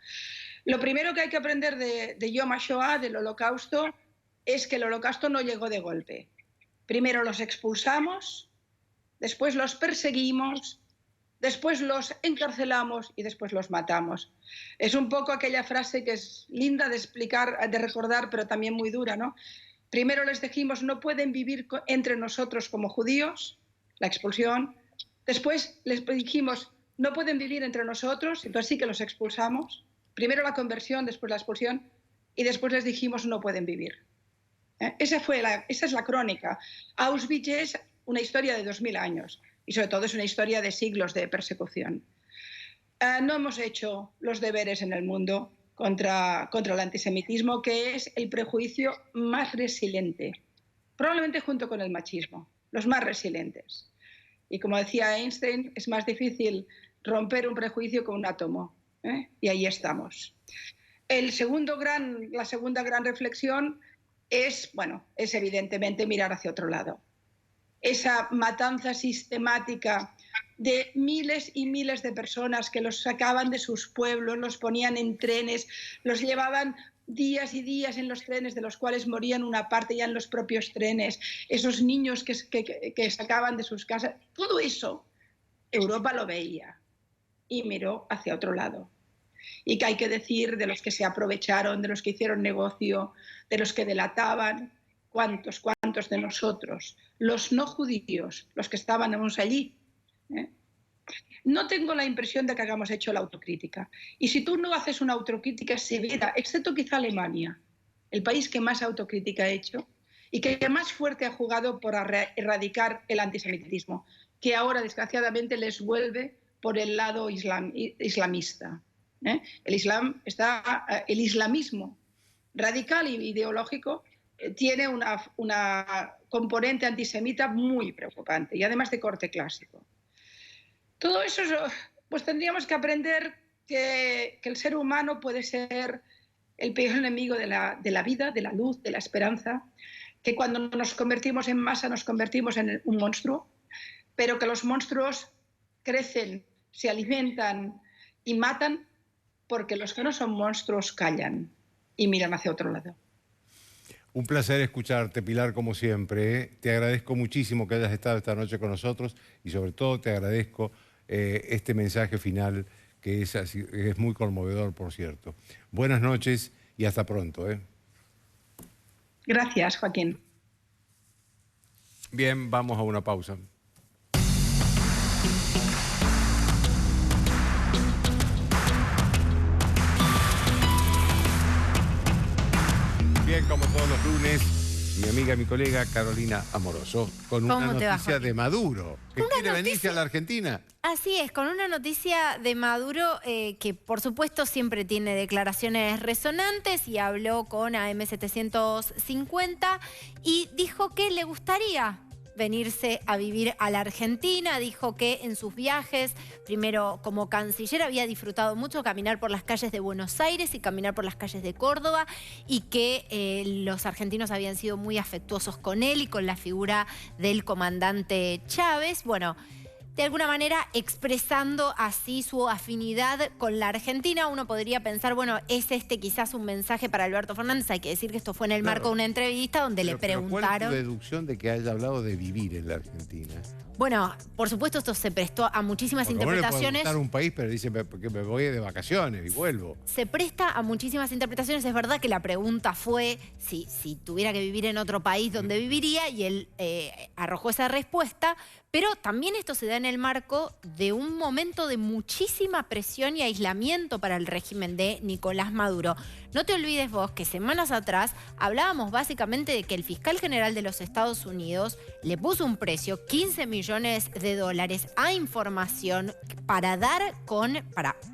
Lo primero que hay que aprender de Yom HaShoah, del Holocausto, es que el Holocausto no llegó de golpe. Primero los expulsamos, después los perseguimos, después los encarcelamos y después los matamos. Es un poco aquella frase que es linda de explicar, de recordar, pero también muy dura, ¿no? Primero les dijimos, no pueden vivir entre nosotros como judíos, la expulsión. Después les dijimos, no pueden vivir entre nosotros, entonces sí que los expulsamos. Primero la conversión, después la expulsión, y después les dijimos, no pueden vivir. Esa es la crónica. Auschwitz es una historia de 2000 años, y sobre todo es una historia de siglos de persecución. No hemos hecho los deberes en el mundo contra el antisemitismo, que es el prejuicio más resiliente, probablemente junto con el machismo, los más resilientes. Y como decía Einstein, es más difícil romper un prejuicio con un átomo, y ahí estamos. La segunda gran reflexión es evidentemente mirar hacia otro lado. Esa matanza sistemática de miles y miles de personas que los sacaban de sus pueblos, los ponían en trenes, los llevaban días y días en los trenes, de los cuales morían una parte ya en los propios trenes, esos niños que sacaban de sus casas, todo eso Europa lo veía y miró hacia otro lado. Y que hay que decir de los que se aprovecharon, de los que hicieron negocio, de los que delataban, cuántos de nosotros, los no judíos, los que estábamos allí, no tengo la impresión de que hayamos hecho la autocrítica. Y si tú no haces una autocrítica severa, excepto quizá Alemania, el país que más autocrítica ha hecho y que más fuerte ha jugado por erradicar el antisemitismo, que ahora desgraciadamente les vuelve por el lado islamista. El islamismo radical e ideológico tiene una componente antisemita muy preocupante y además de corte clásico. Todo eso, pues tendríamos que aprender que el ser humano puede ser el peor enemigo de la vida, de la luz, de la esperanza, que cuando nos convertimos en masa nos convertimos en un monstruo, pero que los monstruos crecen, se alimentan y matan porque los que no son monstruos callan y miran hacia otro lado. Un placer escucharte, Pilar, como siempre, ¿eh? Te agradezco muchísimo que hayas estado esta noche con nosotros y sobre todo te agradezco este mensaje final que es muy conmovedor, por cierto. Buenas noches y hasta pronto, ¿eh? Gracias, Joaquín. Bien, vamos a una pausa. Bien, como todos los lunes, mi amiga, mi colega Carolina Amoroso, con una noticia de Maduro, que quiere venirse a la Argentina. Así es, con una noticia de Maduro que por supuesto siempre tiene declaraciones resonantes y habló con AM750 y dijo que le gustaría venirse a vivir a la Argentina. Dijo que en sus viajes, primero como canciller, había disfrutado mucho caminar por las calles de Buenos Aires y caminar por las calles de Córdoba y que los argentinos habían sido muy afectuosos con él y con la figura del comandante Chávez. Bueno, de alguna manera expresando así su afinidad con la Argentina. Uno podría pensar, bueno, es quizás un mensaje para Alberto Fernández. Hay que decir que esto fue en el marco de una entrevista donde le preguntaron... ¿Cuál es tu deducción de que haya hablado de vivir en la Argentina? Bueno, por supuesto esto se prestó a muchísimas interpretaciones. Bueno, le puede gustar un país, pero dice que me voy de vacaciones y vuelvo. Se presta a muchísimas interpretaciones. Es verdad que la pregunta fue si tuviera que vivir en otro país, ¿dónde viviría? Y él arrojó esa respuesta. Pero también esto se da en el marco de un momento de muchísima presión y aislamiento para el régimen de Nicolás Maduro. No te olvides vos que semanas atrás hablábamos básicamente de que el fiscal general de los Estados Unidos le puso un precio, 15 millones de dólares, a información para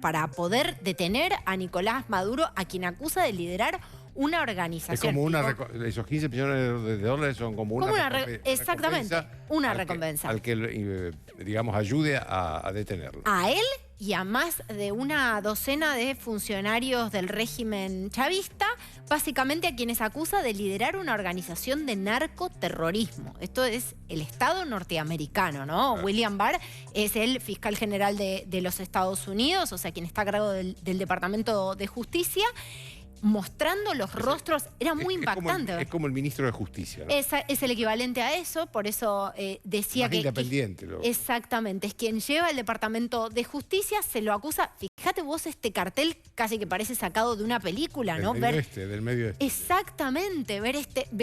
para poder detener a Nicolás Maduro, a quien acusa de liderar una organización. Es como esos 15 millones de dólares son como una exactamente, una recompensa. Al que, digamos, ayude a detenerlo. A él y a más de una docena de funcionarios del régimen chavista, básicamente a quienes acusa de liderar una organización de narcoterrorismo. Esto es el Estado norteamericano, ¿no? Claro. William Barr es el fiscal general de los Estados Unidos, o sea, quien está a cargo del Departamento de Justicia, mostrando los rostros. Era muy impactante. Es como el ministro de Justicia, ¿no? Es el equivalente a eso, por eso decía más independiente. Exactamente, es quien lleva el Departamento de Justicia, se lo acusa. Fíjate vos este cartel casi que parece sacado de una película, ¿no? Del medio oeste. Exactamente, ver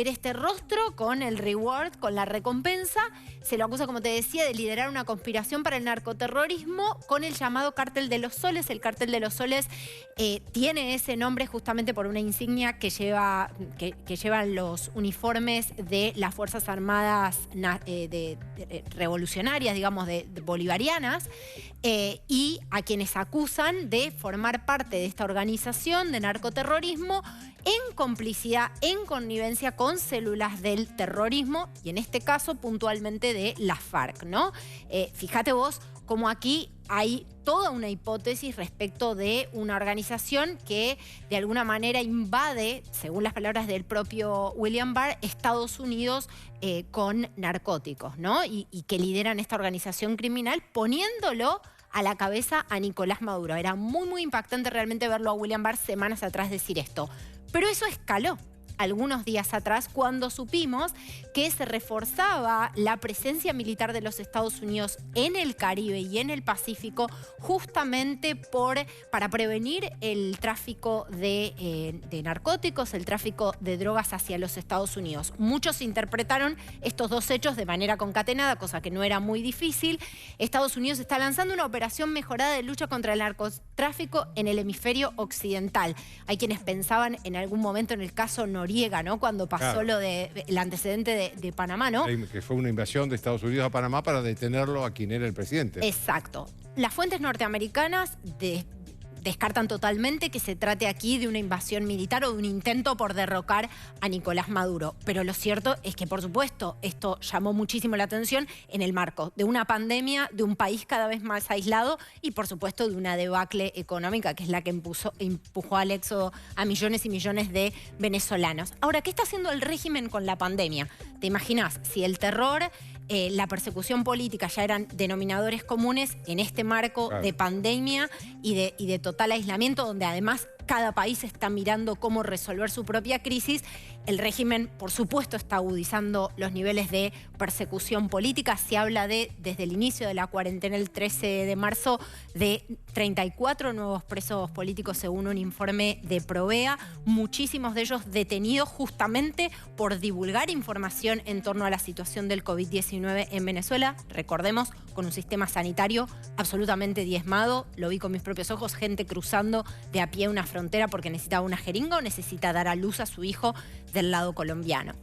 este rostro con el reward, con la recompensa. Se lo acusa, como te decía, de liderar una conspiración para el narcoterrorismo con el llamado Cártel de los Soles. El Cártel de los Soles tiene ese nombre justamente por una insignia que llevan los uniformes de las Fuerzas Armadas revolucionarias, digamos, de bolivarianas, y a quienes acusan de formar parte de esta organización de narcoterrorismo en complicidad, en connivencia con células del terrorismo, y en este caso puntualmente de la FARC, ¿no? Fíjate vos cómo aquí hay toda una hipótesis respecto de una organización que de alguna manera invade, según las palabras del propio William Barr, Estados Unidos con narcóticos, ¿no? Y que lideran esta organización criminal poniéndolo a la cabeza a Nicolás Maduro. Era muy, muy impactante realmente verlo a William Barr semanas atrás decir esto. Pero eso escaló algunos días atrás cuando supimos que se reforzaba la presencia militar de los Estados Unidos en el Caribe y en el Pacífico justamente para prevenir el tráfico de narcóticos, el tráfico de drogas hacia los Estados Unidos. Muchos interpretaron estos dos hechos de manera concatenada, cosa que no era muy difícil. Estados Unidos está lanzando una operación mejorada de lucha contra el narcotráfico en el hemisferio occidental. Hay quienes pensaban en algún momento en el caso Noriega, ¿no? Cuando pasó el antecedente de Panamá, ¿no? Que fue una invasión de Estados Unidos a Panamá para detenerlo a quien era el presidente. Exacto. Las fuentes norteamericanas descartan totalmente que se trate aquí de una invasión militar o de un intento por derrocar a Nicolás Maduro. Pero lo cierto es que, por supuesto, esto llamó muchísimo la atención en el marco de una pandemia, de un país cada vez más aislado y, por supuesto, de una debacle económica que es la que empujó al éxodo a millones y millones de venezolanos. Ahora, ¿qué está haciendo el régimen con la pandemia? ¿Te imaginas si el terror, la persecución política ya eran denominadores comunes en este marco de pandemia y de total aislamiento, donde además cada país está mirando cómo resolver su propia crisis. El régimen, por supuesto, está agudizando los niveles de persecución política. Se habla desde el inicio de la cuarentena, el 13 de marzo, de 34 nuevos presos políticos, según un informe de Provea. Muchísimos de ellos detenidos justamente por divulgar información en torno a la situación del COVID-19 en Venezuela. Recordemos, con un sistema sanitario absolutamente diezmado. Lo vi con mis propios ojos, gente cruzando de a pie una frontera porque necesitaba una jeringa o necesita dar a luz a su hijo del lado colombiano.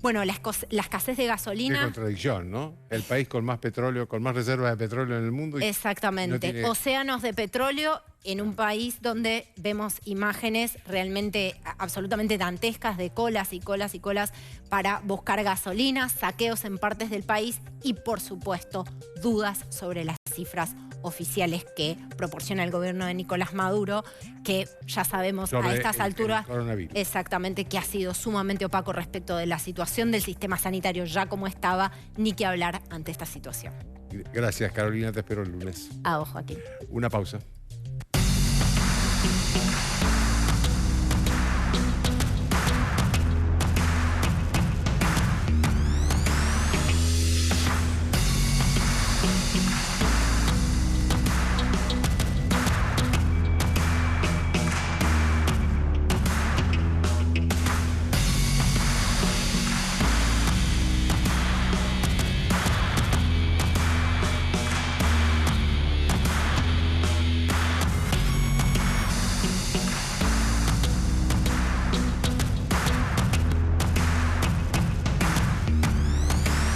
Bueno, la escasez de gasolina... Qué contradicción, ¿no? El país con más petróleo, con más reservas de petróleo en el mundo. Exactamente. No tiene... Océanos de petróleo en un país donde vemos imágenes realmente absolutamente dantescas de colas y colas y colas para buscar gasolina, saqueos en partes del país y, por supuesto, dudas sobre las cifras oficiales que proporciona el gobierno de Nicolás Maduro, que ya sabemos sobre a estas alturas exactamente que ha sido sumamente opaco respecto de la situación del sistema sanitario ya como estaba, ni que hablar ante esta situación. Gracias, Carolina, te espero el lunes. A vos, Joaquín. Una pausa.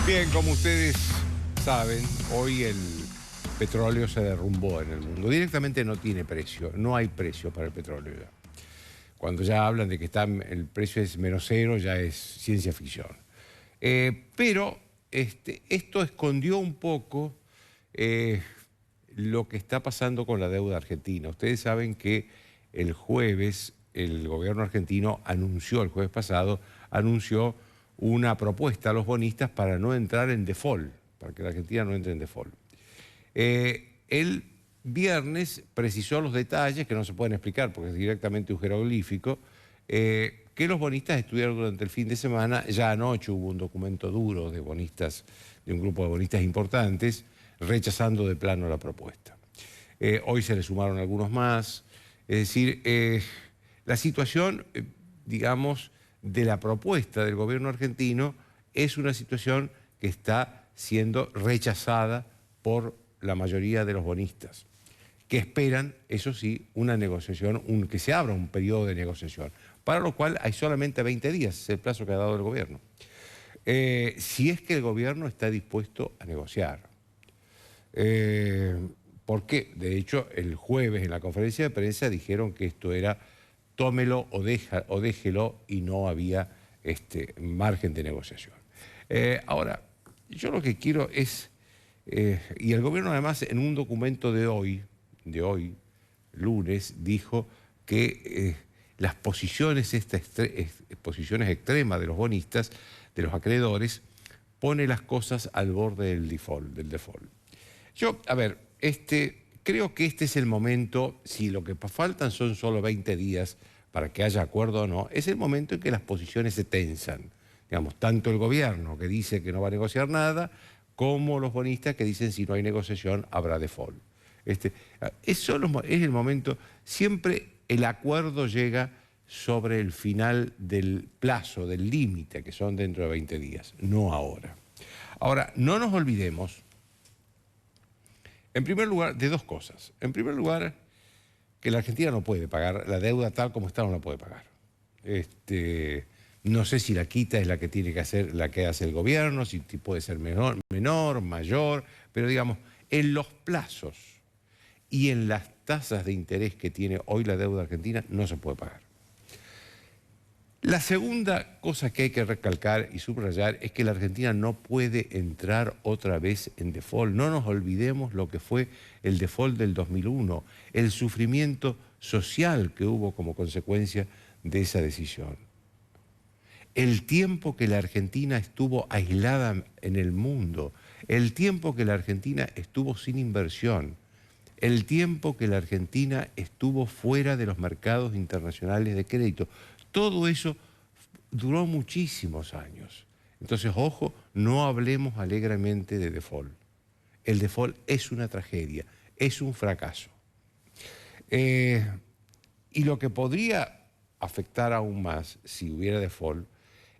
Bien, como ustedes saben, hoy el petróleo se derrumbó en el mundo. Directamente no tiene precio, no hay precio para el petróleo ya. Cuando ya hablan de que el precio es menos cero, ya es ciencia ficción. Pero esto escondió un poco lo que está pasando con la deuda argentina. Ustedes saben que el jueves el gobierno argentino anunció, el jueves pasado, anunció una propuesta a los bonistas para no entrar en default, para que la Argentina no entre en default. El viernes precisó los detalles, que no se pueden explicar porque es directamente un jeroglífico, que los bonistas estudiaron durante el fin de semana. Ya anoche hubo un documento duro de bonistas, de un grupo de bonistas importantes, rechazando de plano la propuesta. Hoy se le sumaron algunos más. Es decir, la situación, digamos, de la propuesta del gobierno argentino es una situación que está siendo rechazada por la mayoría de los bonistas, que esperan, eso sí, una negociación, que se abra un periodo de negociación, para lo cual hay solamente 20 días, es el plazo que ha dado el gobierno. Si es que el gobierno está dispuesto a negociar. Porque, de hecho, el jueves en la conferencia de prensa dijeron que esto era tómelo o déjelo, y no había margen de negociación. Ahora, yo lo que quiero es, y el gobierno además en un documento de hoy, lunes, dijo que las posiciones extremas de los bonistas, de los acreedores, pone las cosas al borde del default. Yo, a ver, creo que este es el momento, si lo que faltan son solo 20 días para que haya acuerdo o no, es el momento en que las posiciones se tensan. Digamos, tanto el gobierno, que dice que no va a negociar nada, como los bonistas que dicen si no hay negociación habrá default. Es el momento, siempre el acuerdo llega sobre el final del plazo, del límite, que son dentro de 20 días, no ahora. Ahora, no nos olvidemos, en primer lugar, de dos cosas. En primer lugar, que la Argentina no puede pagar la deuda tal como está, no la puede pagar. No sé si la quita es la que tiene que hacer, la que hace el gobierno, si puede ser menor, mayor, pero digamos, en los plazos y en las tasas de interés que tiene hoy la deuda argentina, no se puede pagar. La segunda cosa que hay que recalcar y subrayar es que la Argentina no puede entrar otra vez en default. No nos olvidemos lo que fue el default del 2001, el sufrimiento social que hubo como consecuencia de esa decisión. El tiempo que la Argentina estuvo aislada en el mundo, el tiempo que la Argentina estuvo sin inversión, el tiempo que la Argentina estuvo fuera de los mercados internacionales de crédito. Todo eso duró muchísimos años. Entonces, ojo, no hablemos alegremente de default. El default es una tragedia, es un fracaso. Y lo que podría afectar aún más, si hubiera default,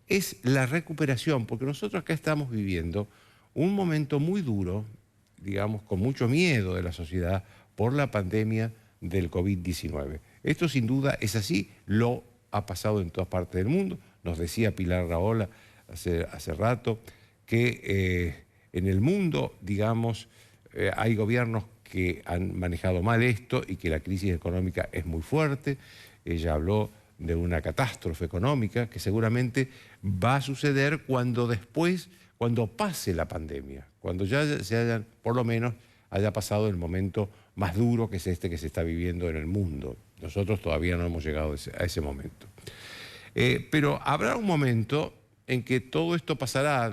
es la recuperación, porque nosotros acá estamos viviendo un momento muy duro, digamos, con mucho miedo de la sociedad por la pandemia del COVID-19. Esto sin duda es así, lo ha pasado en todas partes del mundo. Nos decía Pilar Rahola hace rato que en el mundo, digamos, hay gobiernos que han manejado mal esto y que la crisis económica es muy fuerte. Ella habló de una catástrofe económica que seguramente va a suceder cuando pase la pandemia, cuando ya por lo menos haya pasado el momento más duro que es este que se está viviendo en el mundo. Nosotros todavía no hemos llegado a ese momento. Pero habrá un momento en que todo esto pasará,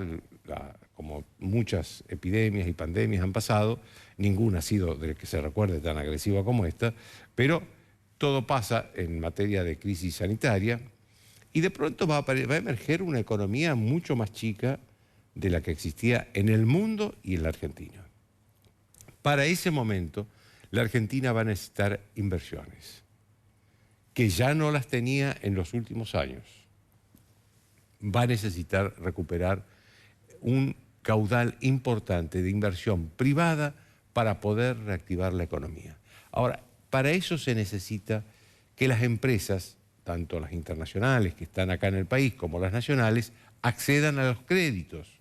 como muchas epidemias y pandemias han pasado, ninguna ha sido del que se recuerde tan agresiva como esta, pero todo pasa en materia de crisis sanitaria y de pronto va a emerger una economía mucho más chica de la que existía en el mundo y en la Argentina. Para ese momento, la Argentina va a necesitar inversiones, que ya no las tenía en los últimos años. Va a necesitar recuperar un caudal importante de inversión privada para poder reactivar la economía. Ahora, para eso se necesita que las empresas, tanto las internacionales que están acá en el país como las nacionales, accedan a los créditos.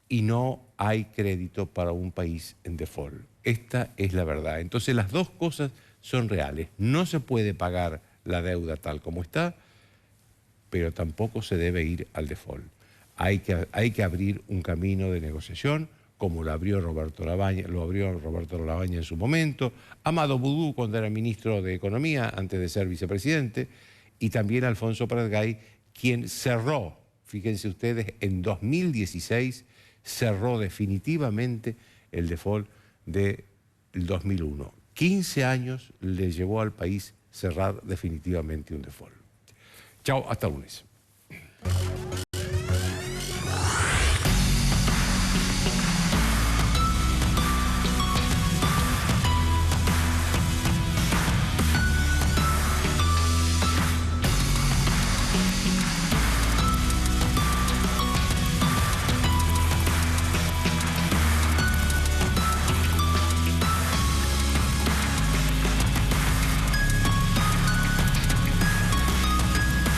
Y no hay crédito para un país en default. Esta es la verdad. Entonces las dos cosas son reales. No se puede pagar la deuda tal como está, pero tampoco se debe ir al default. Hay que abrir un camino de negociación, como lo abrió Roberto Lavagna en su momento, Amado Boudou cuando era ministro de Economía, antes de ser vicepresidente, y también Alfonso Pratgay, quien cerró, fíjense ustedes, en 2016, cerró definitivamente el default del 2001. 15 años le llevó al país cerrar definitivamente un default. Chao, hasta lunes.